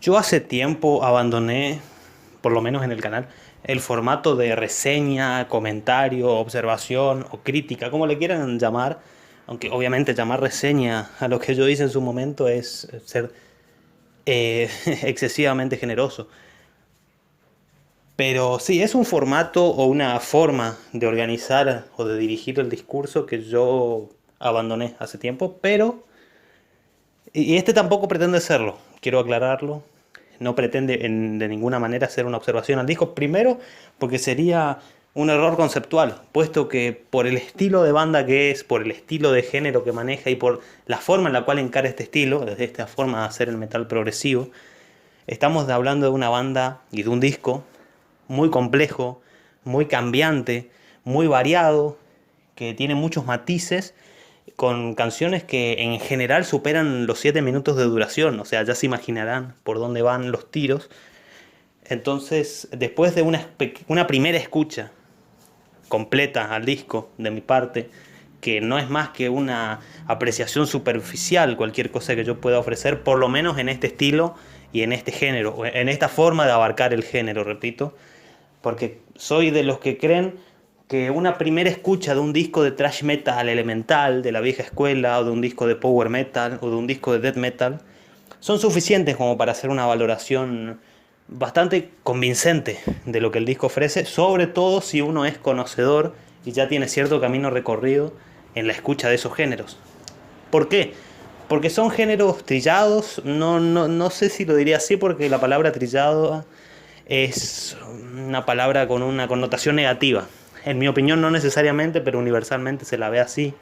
Yo hace tiempo abandoné, por lo menos en el canal, el formato de reseña, comentario, observación o crítica, como le quieran llamar, aunque obviamente llamar reseña a lo que yo hice en su momento es ser excesivamente generoso. Pero sí, es un formato o una forma de organizar o de dirigir el discurso que yo abandoné hace tiempo, pero y este tampoco pretende serlo, quiero aclararlo. No pretende de ninguna manera hacer una observación al disco. Primero, porque sería un error conceptual, puesto que por el estilo de banda que es, por el estilo de género que maneja y por la forma en la cual encara este estilo, desde esta forma de hacer el metal progresivo, estamos hablando de una banda y de un disco muy complejo, muy cambiante, muy variado, que tiene muchos matices, con canciones que en general superan los 7 minutos de duración, o sea, ya se imaginarán por dónde van los tiros. Entonces, después de una primera escucha completa al disco de mi parte, que no es más que una apreciación superficial, cualquier cosa que yo pueda ofrecer, por lo menos en este estilo y en este género, en esta forma de abarcar el género, repito, porque soy de los que creen que una primera escucha de un disco de thrash metal elemental, de la vieja escuela, o de un disco de power metal, o de un disco de death metal, son suficientes como para hacer una valoración bastante convincente de lo que el disco ofrece, sobre todo si uno es conocedor y ya tiene cierto camino recorrido en la escucha de esos géneros. ¿Por qué? Porque son géneros trillados, no sé si lo diría así porque la palabra trillado es una palabra con una connotación negativa. En mi opinión no necesariamente, pero universalmente se la ve así.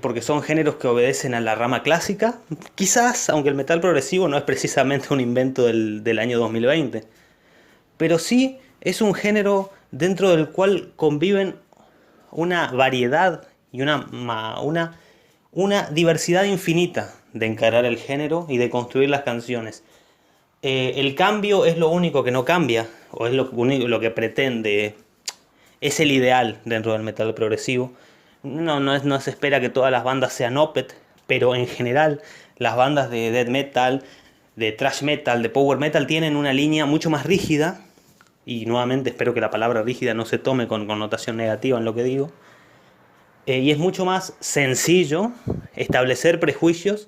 Porque son géneros que obedecen a la rama clásica. Quizás, aunque el metal progresivo no es precisamente un invento del año 2020. Pero sí es un género dentro del cual conviven una variedad y una diversidad infinita de encarar el género y de construir las canciones. El cambio es lo único que no cambia, o es lo único lo que pretende, es el ideal dentro del metal progresivo. No se espera que todas las bandas sean Opeth, pero en general las bandas de death metal, de thrash metal, de power metal tienen una línea mucho más rígida, y nuevamente espero que la palabra rígida no se tome con connotación negativa en lo que digo, y es mucho más sencillo establecer prejuicios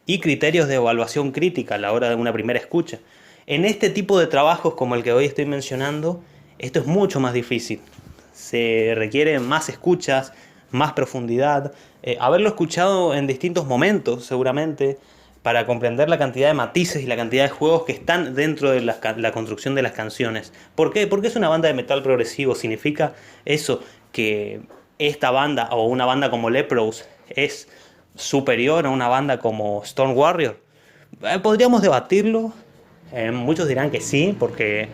y criterios de evaluación crítica a la hora de una primera escucha. En este tipo de trabajos como el que hoy estoy mencionando, esto es mucho más difícil. Se requiere más escuchas, más profundidad, haberlo escuchado en distintos momentos seguramente, para comprender la cantidad de matices y la cantidad de juegos que están dentro de la construcción de las canciones. ¿Por qué? Porque es una banda de metal progresivo. Significa eso, que esta banda o una banda como Leprous es superior a una banda como Stone Warrior. Podríamos debatirlo. Muchos dirán que sí, porque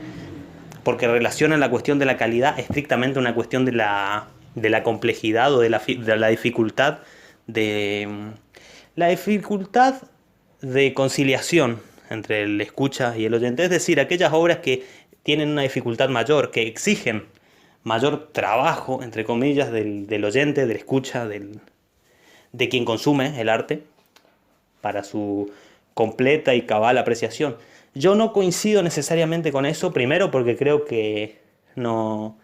relacionan la cuestión de la calidad estrictamente a una cuestión de la complejidad o de la dificultad de la dificultad de conciliación entre el escucha y el oyente. Es decir, aquellas obras que tienen una dificultad mayor, que exigen mayor trabajo, entre comillas, del oyente, del escucha, de quien consume el arte, para su completa y cabal apreciación. Yo no coincido necesariamente con eso, primero porque creo que no...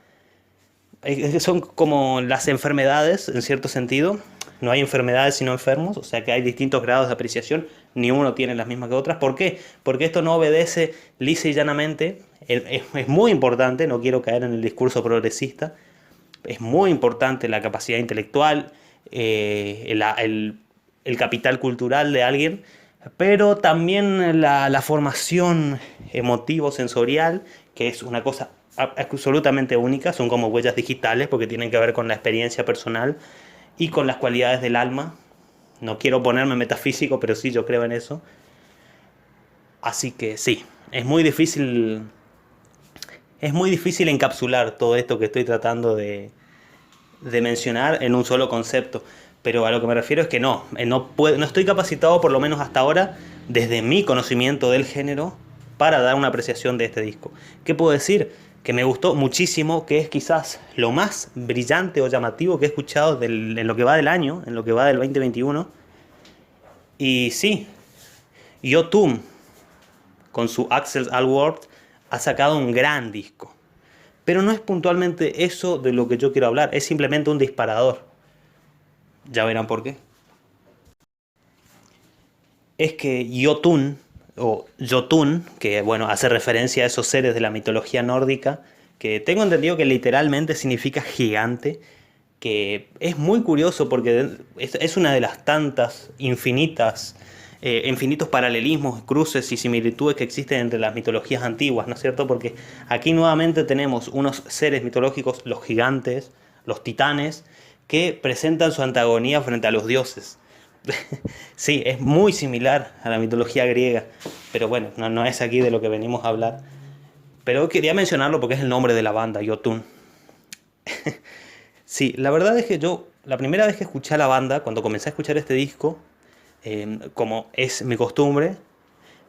Son como las enfermedades, en cierto sentido. No hay enfermedades sino enfermos, o sea que hay distintos grados de apreciación, ni uno tiene las mismas que otras. ¿Por qué? Porque esto no obedece lisa y llanamente. Es muy importante, no quiero caer en el discurso progresista, es muy importante la capacidad intelectual, el capital cultural de alguien, pero también la formación emotivo-sensorial, que es una cosa absolutamente única, son como huellas digitales porque tienen que ver con la experiencia personal y con las cualidades del alma. No quiero ponerme metafísico, pero sí, yo creo en eso. Así que sí, es muy difícil encapsular todo esto que estoy tratando de mencionar en un solo concepto. Pero a lo que me refiero es que no estoy capacitado, por lo menos hasta ahora, desde mi conocimiento del género, para dar una apreciación de este disco. ¿Qué puedo decir? Que me gustó muchísimo, que es quizás lo más brillante o llamativo que he escuchado en lo que va del año, en lo que va del 2021. Y sí, Yotun, con su Axel Alward, ha sacado un gran disco. Pero no es puntualmente eso de lo que yo quiero hablar, es simplemente un disparador. Ya verán por qué. Es que Jotun, o Jotun, que bueno, hace referencia a esos seres de la mitología nórdica, que tengo entendido que literalmente significa gigante, que es muy curioso porque es una de las tantas infinitos paralelismos, cruces y similitudes que existen entre las mitologías antiguas, ¿no es cierto? Porque aquí nuevamente tenemos unos seres mitológicos, los gigantes, los titanes, que presentan su antagonía frente a los dioses. Sí, es muy similar a la mitología griega, pero bueno, no es aquí de lo que venimos a hablar. Pero quería mencionarlo porque es el nombre de la banda, Jotun. Sí, la verdad es que yo, la primera vez que escuché a la banda, cuando comencé a escuchar este disco, como es mi costumbre,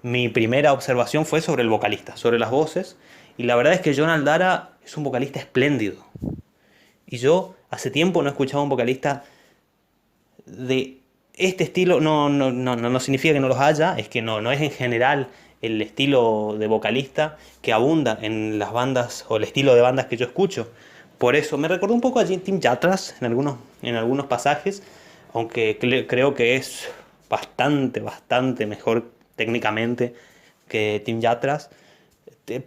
mi primera observación fue sobre el vocalista, sobre las voces, y la verdad es que Jon Aldara es un vocalista espléndido. Y yo hace tiempo no escuchaba un vocalista de este estilo. No significa que no los haya, es que no es en general el estilo de vocalista que abunda en las bandas o el estilo de bandas que yo escucho. Por eso me recordó un poco a Tim Yatras en algunos pasajes, aunque creo que es bastante mejor técnicamente que Tim Yatras.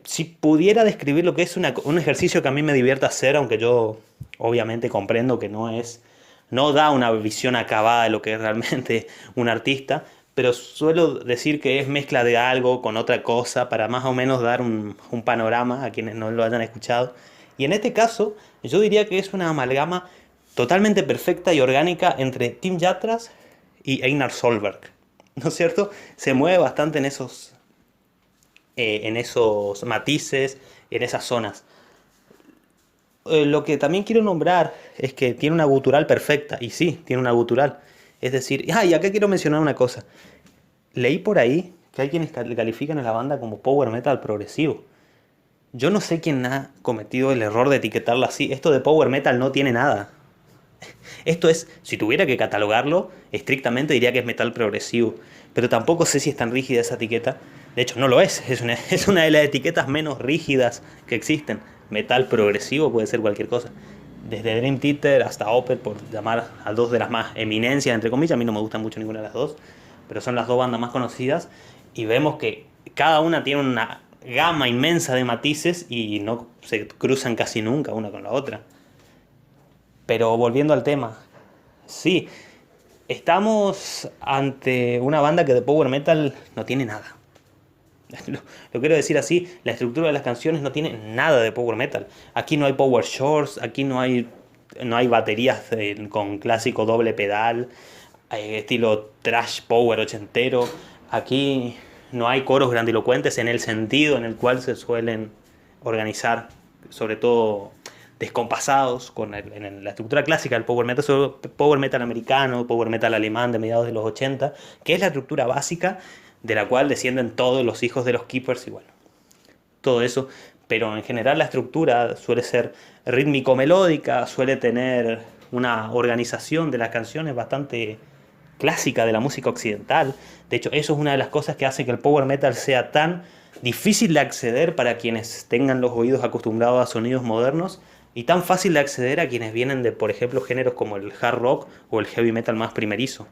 Si pudiera describir lo que es un ejercicio que a mí me divierte hacer, aunque yo obviamente comprendo que no da una visión acabada de lo que es realmente un artista, pero suelo decir que es mezcla de algo con otra cosa para más o menos dar un panorama a quienes no lo hayan escuchado. Y en este caso, yo diría que es una amalgama totalmente perfecta y orgánica entre Tim Yatras y Einar Solberg. ¿No es cierto? Se mueve bastante en esos matices, en esas zonas. Lo que también quiero nombrar es que tiene una gutural perfecta, y sí, tiene una gutural. Es decir, y acá quiero mencionar una cosa. Leí por ahí que hay quienes califican a la banda como power metal progresivo. Yo no sé quién ha cometido el error de etiquetarla así. Esto de power metal no tiene nada. Esto es, si tuviera que catalogarlo, estrictamente diría que es metal progresivo. Pero tampoco sé si es tan rígida esa etiqueta. De hecho, no lo es. Es una de las etiquetas menos rígidas que existen. Metal progresivo puede ser cualquier cosa. Desde Dream Theater hasta Opeth, por llamar a dos de las más eminencias, entre comillas. A mí no me gustan mucho ninguna de las dos, pero son las dos bandas más conocidas. Y vemos que cada una tiene una gama inmensa de matices y no se cruzan casi nunca una con la otra. Pero volviendo al tema, sí, estamos ante una banda que de power metal no tiene nada. Lo quiero decir así, la estructura de las canciones no tiene nada de power metal. Aquí no hay power chords, aquí no hay baterías con clásico doble pedal, estilo thrash power ochentero. Aquí no hay coros grandilocuentes en el sentido en el cual se suelen organizar, sobre todo descompasados en la estructura clásica del power metal americano, power metal alemán de mediados de los 80, que es la estructura básica de la cual descienden todos los hijos de los Keepers y bueno, todo eso. Pero en general la estructura suele ser rítmico-melódica, suele tener una organización de las canciones bastante clásica de la música occidental. De hecho, eso es una de las cosas que hace que el power metal sea tan difícil de acceder para quienes tengan los oídos acostumbrados a sonidos modernos y tan fácil de acceder a quienes vienen de, por ejemplo, géneros como el hard rock o el heavy metal más primerizo.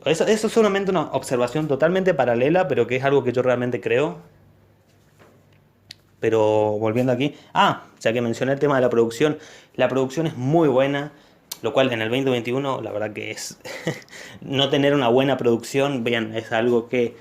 Eso es solamente una observación totalmente paralela, pero que es algo que yo realmente creo. Pero volviendo aquí, ya que mencioné el tema de la producción es muy buena, lo cual en el 2021 la verdad que es no tener una buena producción, bien, es algo que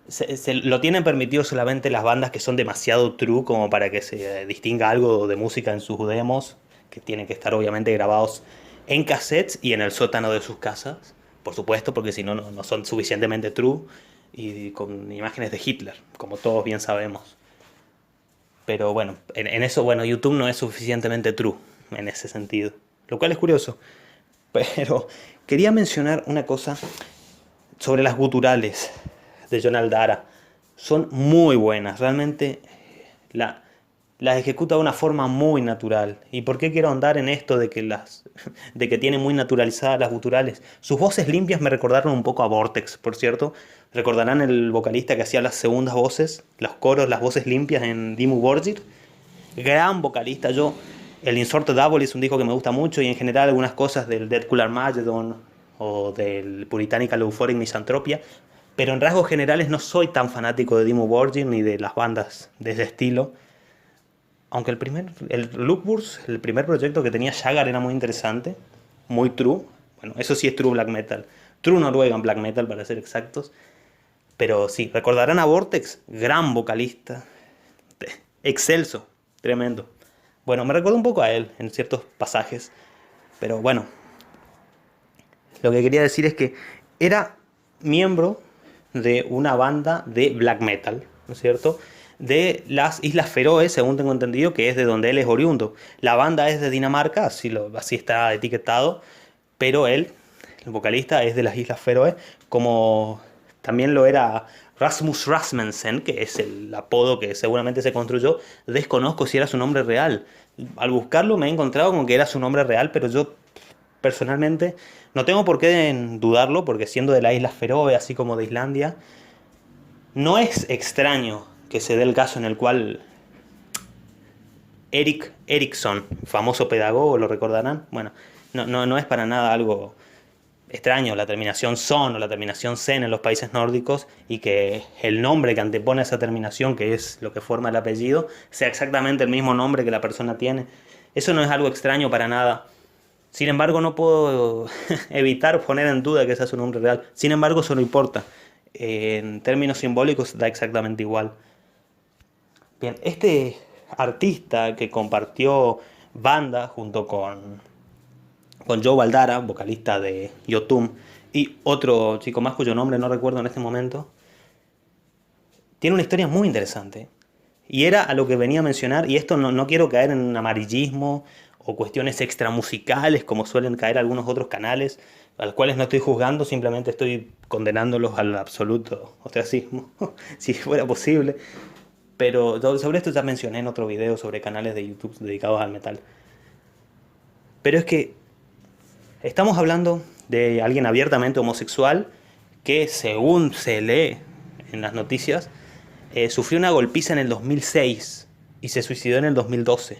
se lo tienen permitido solamente las bandas que son demasiado true como para que se distinga algo de música en sus demos, que tienen que estar obviamente grabados en cassettes y en el sótano de sus casas, por supuesto, porque si no, no son suficientemente true y con imágenes de Hitler, como todos bien sabemos. Pero bueno, en eso, bueno, YouTube no es suficientemente true en ese sentido, lo cual es curioso. Pero quería mencionar una cosa sobre las guturales de Jon Aldara. Son muy buenas, realmente las ejecuta de una forma muy natural. ¿Y por qué quiero ahondar en esto de que de que tiene muy naturalizadas las guturales? Sus voces limpias me recordaron un poco a Vortex, por cierto. Recordarán el vocalista que hacía las segundas voces, los coros, las voces limpias en Dimmu Borgir. Gran vocalista. El Insorted Double es un disco que me gusta mucho y en general algunas cosas del Dead Cool Armageddon o del Puritanical Euphoric Misanthropia. Pero en rasgos generales no soy tan fanático de Dimmu Borgir ni de las bandas de ese estilo. Aunque el Lookburst, el primer proyecto que tenía Jagger era muy interesante, muy true. Bueno, eso sí es true black metal. True Norwegian black metal para ser exactos. Pero sí, recordarán a Vortex, gran vocalista, excelso, tremendo. Bueno, me recuerda un poco a él en ciertos pasajes. Pero bueno, lo que quería decir es que era miembro de una banda de black metal, ¿no es cierto? De las Islas Feroe, según tengo entendido, que es de donde él es oriundo. La banda es de Dinamarca, así está etiquetado, pero él, el vocalista, es de las Islas Feroe, como también lo era Rasmus Rasmussen, que es el apodo que seguramente se construyó. Desconozco si era su nombre real. Al buscarlo me he encontrado con que era su nombre real, pero yo personalmente no tengo por qué dudarlo, porque siendo de las Islas Feroe, así como de Islandia, no es extraño que se dé el caso en el cual Erik Erikson, famoso pedagogo, lo recordarán. Bueno, no es para nada algo extraño la terminación son o la terminación sen en los países nórdicos y que el nombre que antepone a esa terminación, que es lo que forma el apellido, sea exactamente el mismo nombre que la persona tiene. Eso no es algo extraño para nada. Sin embargo, no puedo evitar poner en duda que ese es su nombre real. Sin embargo, eso no importa. En términos simbólicos da exactamente igual. Bien, este artista que compartió banda junto con Joe Baldara, vocalista de Yotun, y otro chico más cuyo nombre no recuerdo en este momento, tiene una historia muy interesante. Y era a lo que venía a mencionar, y esto no quiero caer en un amarillismo o cuestiones extramusicales como suelen caer algunos otros canales, a los cuales no estoy juzgando, simplemente estoy condenándolos al absoluto ostracismo, si fuera posible. Pero sobre esto ya mencioné en otro video sobre canales de YouTube dedicados al metal. Pero es que estamos hablando de alguien abiertamente homosexual que, según se lee en las noticias, sufrió una golpiza en el 2006 y se suicidó en el 2012.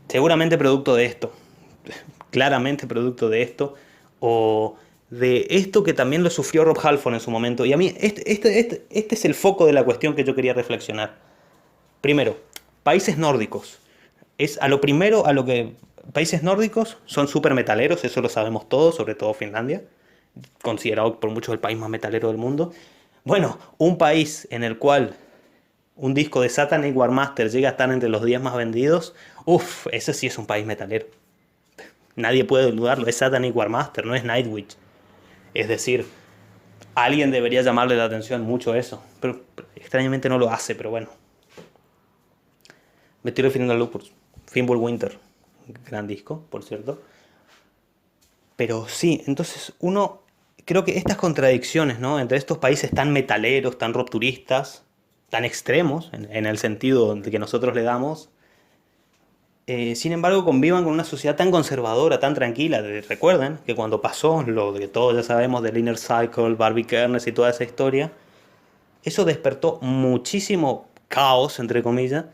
Seguramente producto de esto, claramente producto de esto, o de esto que también lo sufrió Rob Halford en su momento. Y a mí este es el foco de la cuestión que yo quería reflexionar. Primero, países nórdicos. Es a lo primero a lo que... Países nórdicos son súper metaleros, eso lo sabemos todos, sobre todo Finlandia, considerado por muchos el país más metalero del mundo. Bueno, un país en el cual un disco de Satanic War Master llega a estar entre los 10 más vendidos, uff, ese sí es un país metalero. Nadie puede dudarlo, es Satanic War Master, no es Nightwish. Es decir, a alguien debería llamarle la atención mucho eso, pero extrañamente no lo hace, pero bueno. Me estoy refiriendo a Lupus, Fimbulwinter, gran disco, por cierto. Pero sí, entonces creo que estas contradicciones, ¿no? Entre estos países tan metaleros, tan rupturistas, tan extremos, en el sentido de que nosotros le damos, sin embargo convivan con una sociedad tan conservadora, tan tranquila. Recuerden que cuando pasó lo que todos ya sabemos del Inner Cycle, Barbie Kernes y toda esa historia, eso despertó muchísimo caos, entre comillas,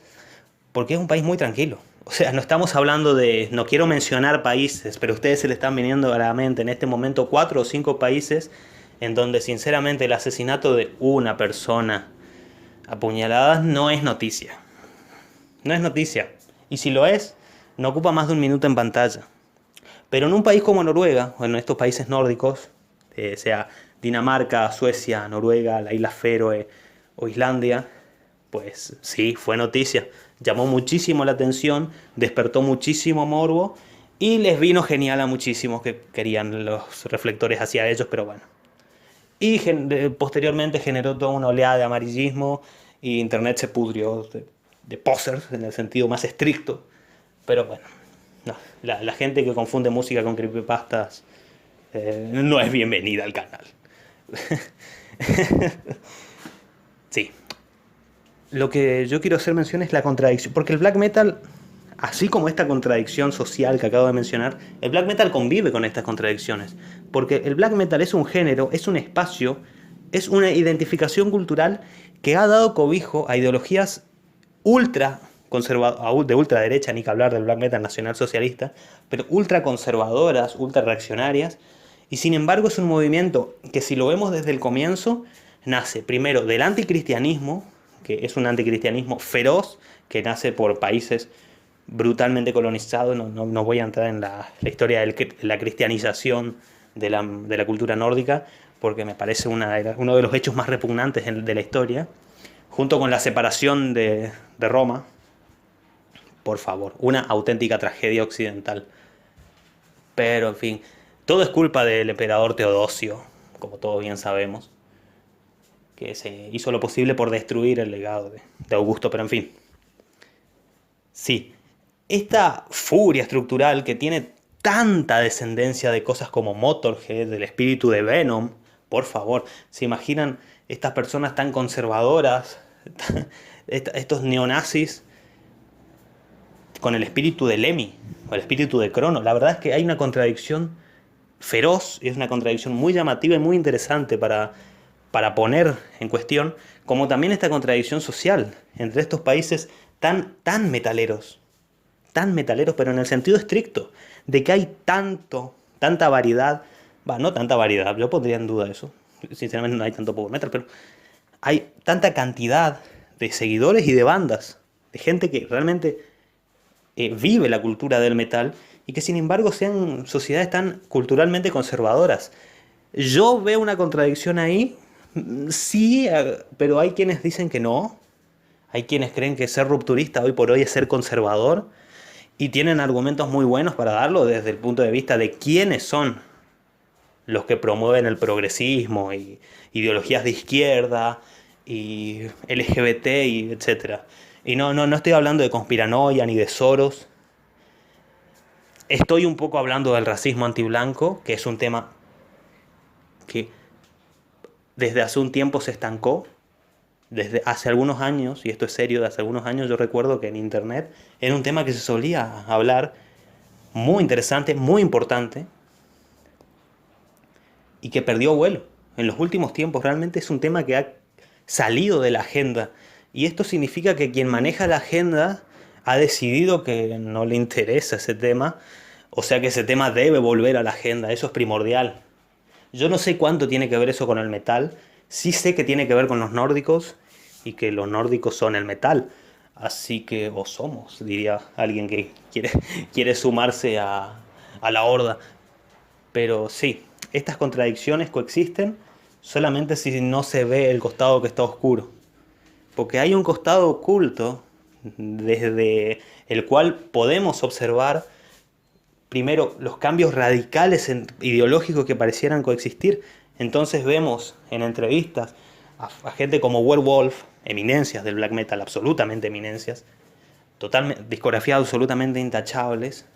porque es un país muy tranquilo. O sea, no estamos hablando de, no quiero mencionar países, pero a ustedes se le están viniendo a la mente en este momento 4 o 5 países en donde sinceramente el asesinato de una persona apuñalada no es noticia. No es noticia. Y si lo es, no ocupa más de un minuto en pantalla. Pero en un país como Noruega, o en estos países nórdicos, sea Dinamarca, Suecia, Noruega, las Islas Feroe o Islandia, pues sí, fue noticia. Llamó muchísimo la atención, despertó muchísimo morbo y les vino genial a muchísimos que querían los reflectores hacia ellos, pero bueno. Y posteriormente generó toda una oleada de amarillismo y internet se pudrió de posers en el sentido más estricto. Pero bueno, no, la gente que confunde música con creepypastas no es bienvenida al canal. Sí. lo que yo quiero hacer mención es la contradicción, porque el black metal, así como esta contradicción social que acabo de mencionar, el black metal convive con estas contradicciones, porque el black metal es un género, es un espacio, es una identificación cultural que ha dado cobijo a ideologías ultra de ultraderecha, ni que hablar del black metal nacional socialista, pero ultra conservadoras, ultra reaccionarias, y sin embargo es un movimiento que, si lo vemos desde el comienzo, nace primero del anticristianismo, que es un anticristianismo feroz, que nace por países brutalmente colonizados. No voy a entrar en la historia de la cristianización de la cultura nórdica, porque me parece uno de los hechos más repugnantes de la historia, junto con la separación de Roma. Por favor, una auténtica tragedia occidental. Pero en fin, todo es culpa del emperador Teodosio, como todos bien sabemos, que se hizo lo posible por destruir el legado de Augusto, pero en fin. Sí, esta furia estructural que tiene tanta descendencia de cosas como Motorhead, del espíritu de Venom, por favor, ¿se imaginan estas personas tan conservadoras, estos neonazis con el espíritu de Lemmy o el espíritu de Crono? La verdad es que hay una contradicción feroz, y es una contradicción muy llamativa y muy interesante para poner en cuestión, como también esta contradicción social entre estos países tan metaleros, pero en el sentido estricto, de que hay tanta variedad. No tanta variedad, yo pondría en duda eso, sinceramente no hay tanto power metal, pero hay tanta cantidad de seguidores y de bandas, de gente que realmente vive la cultura del metal, y que sin embargo sean sociedades tan culturalmente conservadoras. Yo veo una contradicción ahí, sí, pero hay quienes dicen que no. Hay quienes creen que ser rupturista hoy por hoy es ser conservador, y tienen argumentos muy buenos para darlo desde el punto de vista de quiénes son los que promueven el progresismo y ideologías de izquierda y LGBT y etcétera. Y no estoy hablando de conspiranoia ni de Soros. Estoy un poco hablando del racismo antiblanco, que es un tema que desde hace un tiempo se estancó. Desde hace algunos años, y esto es serio, de hace algunos años yo recuerdo que en internet era un tema que se solía hablar, muy interesante, muy importante, y que perdió vuelo. En los últimos tiempos realmente es un tema que ha salido de la agenda. Y esto significa que quien maneja la agenda ha decidido que no le interesa ese tema, o sea que ese tema debe volver a la agenda, eso es primordial. Yo no sé cuánto tiene que ver eso con el metal, sí sé que tiene que ver con los nórdicos, y que los nórdicos son el metal. Así que, o somos, diría alguien que quiere sumarse a la horda. Pero sí, estas contradicciones coexisten solamente si no se ve el costado que está oscuro. Porque hay un costado oculto desde el cual podemos observar primero los cambios radicales ideológicos que parecieran coexistir. Entonces vemos en entrevistas a gente como Werewolf, eminencias del black metal, absolutamente eminencias, discografías absolutamente intachables,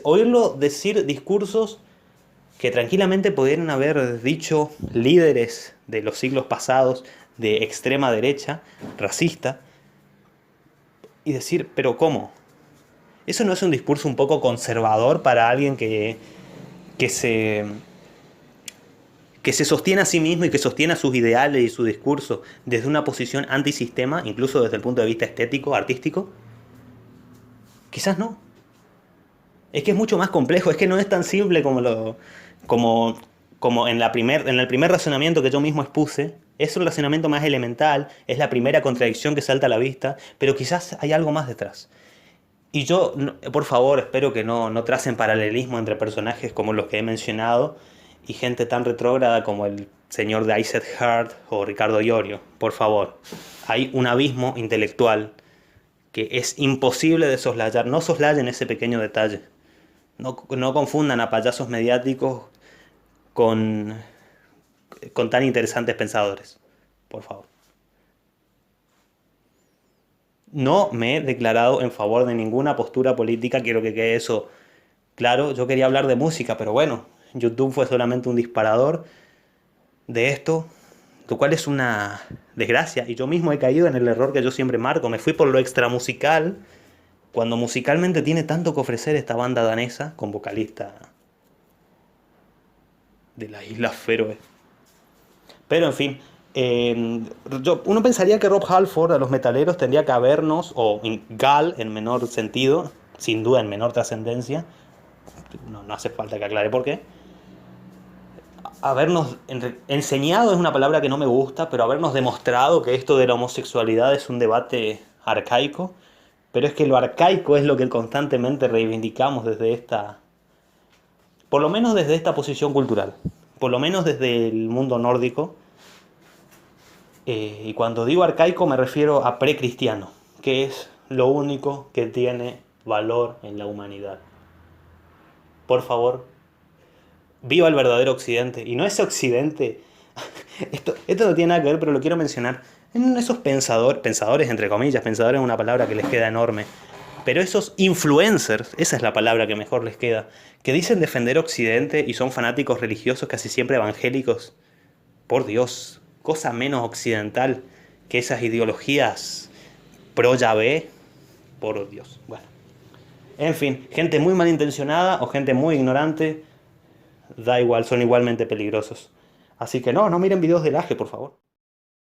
oírlo decir discursos que tranquilamente pudieran haber dicho líderes de los siglos pasados de extrema derecha, racista, y decir, pero ¿cómo? ¿Eso no es un discurso un poco conservador para alguien que se, que se sostiene a sí mismo y que sostiene a sus ideales y su discurso desde una posición antisistema, incluso desde el punto de vista estético, artístico? Quizás no. Es que es mucho más complejo, es que no es tan simple como, como en el primer razonamiento que yo mismo expuse. Es un razonamiento más elemental, es la primera contradicción que salta a la vista, pero quizás hay algo más detrás. Y yo, por favor, espero que no tracen paralelismo entre personajes como los que he mencionado y gente tan retrógrada como el señor de Isaac Hart o Ricardo Iorio. Por favor, hay un abismo intelectual que es imposible de soslayar. No soslayen ese pequeño detalle. No confundan a payasos mediáticos con, con tan interesantes pensadores. Por favor. No me he declarado en favor de ninguna postura política, quiero que quede eso claro. Yo quería hablar de música, pero bueno, YouTube fue solamente un disparador de esto. lo cual es una desgracia. Y yo mismo he caído en el error que yo siempre marco. Me fui por lo extramusical, cuando musicalmente tiene tanto que ofrecer esta banda danesa con vocalista de las Islas Feroe. Pero en fin, uno pensaría que Rob Halford a los metaleros tendría que habernos, o Gal en menor sentido, sin duda en menor trascendencia, no hace falta que aclare por qué, habernos enseñado, es una palabra que no me gusta, pero habernos demostrado que esto de la homosexualidad es un debate arcaico, pero es que lo arcaico es lo que constantemente reivindicamos desde esta, por lo menos desde esta posición cultural, por lo menos desde el mundo nórdico. Y cuando digo arcaico me refiero a precristiano, que es lo único que tiene valor en la humanidad. Por favor, viva el verdadero Occidente. Y no ese Occidente, esto no tiene nada que ver, pero lo quiero mencionar. En esos pensadores entre comillas, pensadores es una palabra que les queda enorme, pero esos influencers, esa es la palabra que mejor les queda, que dicen defender Occidente y son fanáticos religiosos casi siempre evangélicos. Por Dios, cosa menos occidental que esas ideologías pro Yahvé. Por Dios. Bueno, en fin, gente muy malintencionada o gente muy ignorante, da igual, son igualmente peligrosos. Así que no miren videos de Laje, por favor.